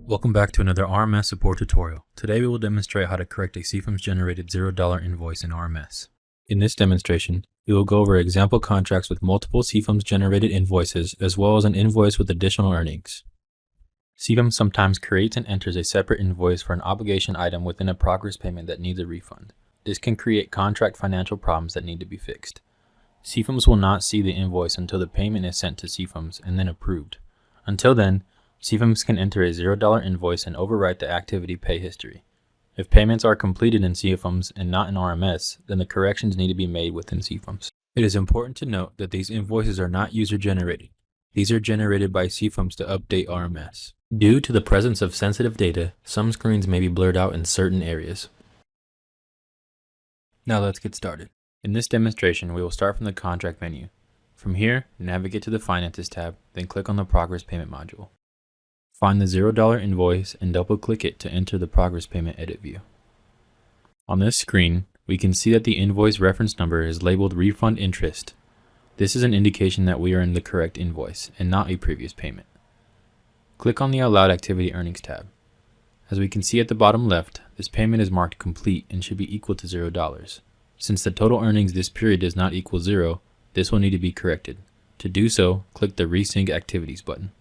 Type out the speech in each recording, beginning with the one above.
Welcome back to another RMS support tutorial. Today we will demonstrate how to correct a CEFMS generated $0 invoice in RMS. In this demonstration, we will go over example contracts with multiple CEFMS generated invoices as well as an invoice with additional earnings. CEFMS sometimes creates and enters a separate invoice for an obligation item within a progress payment that needs a refund. This can create contract financial problems that need to be fixed. CEFMS will not see the invoice until the payment is sent to CEFMS and then approved. Until then, CEFMS can enter a $0 invoice and overwrite the activity pay history. If payments are completed in CEFMS and not in RMS, then the corrections need to be made within CEFMS. It is important to note that these invoices are not user-generated. These are generated by CEFMS to update RMS. Due to the presence of sensitive data, some screens may be blurred out in certain areas. Now let's get started. In this demonstration, we will start from the contract menu. From here, navigate to the Finances tab, then click on the Progress Payment module. Find the $0 invoice and double-click it to enter the Progress Payment Edit view. On this screen, we can see that the invoice reference number is labeled Refund Interest. This is an indication that we are in the correct invoice and not a previous payment. Click on the Allowed Activity Earnings tab. As we can see at the bottom left, this payment is marked complete and should be equal to $0. Since the total earnings this period does not equal 0, this will need to be corrected. To do so, click the Resync Activities button.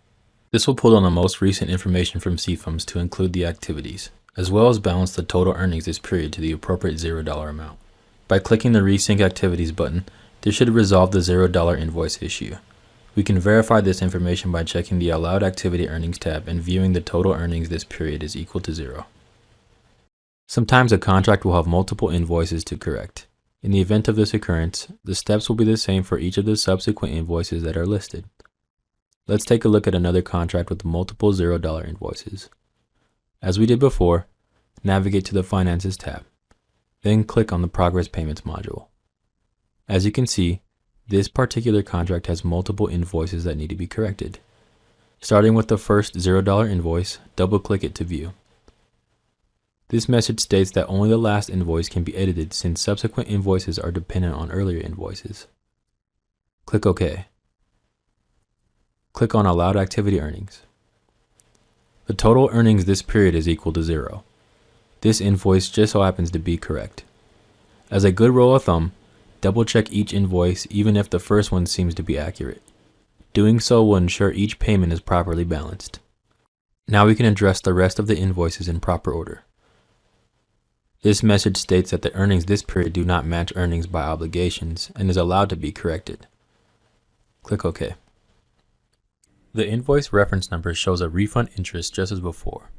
This will pull down the most recent information from CEFMS to include the activities, as well as balance the total earnings this period to the appropriate $0 amount. By clicking the Resync Activities button, this should resolve the $0 invoice issue. We can verify this information by checking the Allowed Activity Earnings tab and viewing the total earnings this period is equal to 0. Sometimes a contract will have multiple invoices to correct. In the event of this occurrence, the steps will be the same for each of the subsequent invoices that are listed. Let's take a look at another contract with multiple $0 invoices. As we did before, navigate to the Finances tab, then click on the Progress Payments module. As you can see, this particular contract has multiple invoices that need to be corrected. Starting with the first $0 invoice, double-click it to view. This message states that only the last invoice can be edited since subsequent invoices are dependent on earlier invoices. Click OK. Click on Allowed Activity Earnings. The total earnings this period is equal to 0. This invoice just so happens to be correct. As a good rule of thumb, double-check each invoice even if the first one seems to be accurate. Doing so will ensure each payment is properly balanced. Now we can address the rest of the invoices in proper order. This message states that the earnings this period do not match earnings by obligations and is allowed to be corrected. Click OK. The invoice reference number shows a refund interest just as before.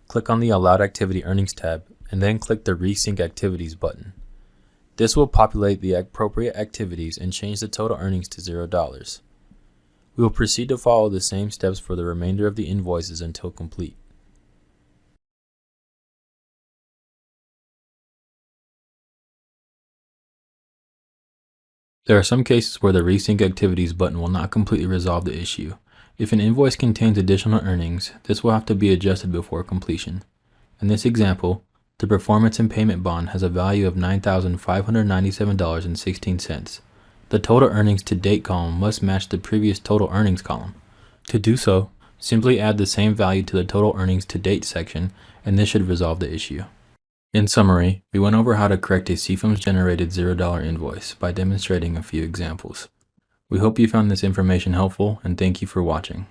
Click on the Allowed Activity Earnings tab and then click the Resync Activities button. This will populate the appropriate activities and change the total earnings to $0. We will proceed to follow the same steps for the remainder of the invoices until complete. There are some cases where the Resync Activities button will not completely resolve the issue. If an invoice contains additional earnings, this will have to be adjusted before completion. In this example, the performance and payment bond has a value of $9,597.16. The total earnings to date column must match the previous total earnings column. To do so, simply add the same value to the total earnings to date section, and this should resolve the issue. In summary, we went over how to correct a CEFMS generated $0 invoice by demonstrating a few examples. We hope you found this information helpful and thank you for watching.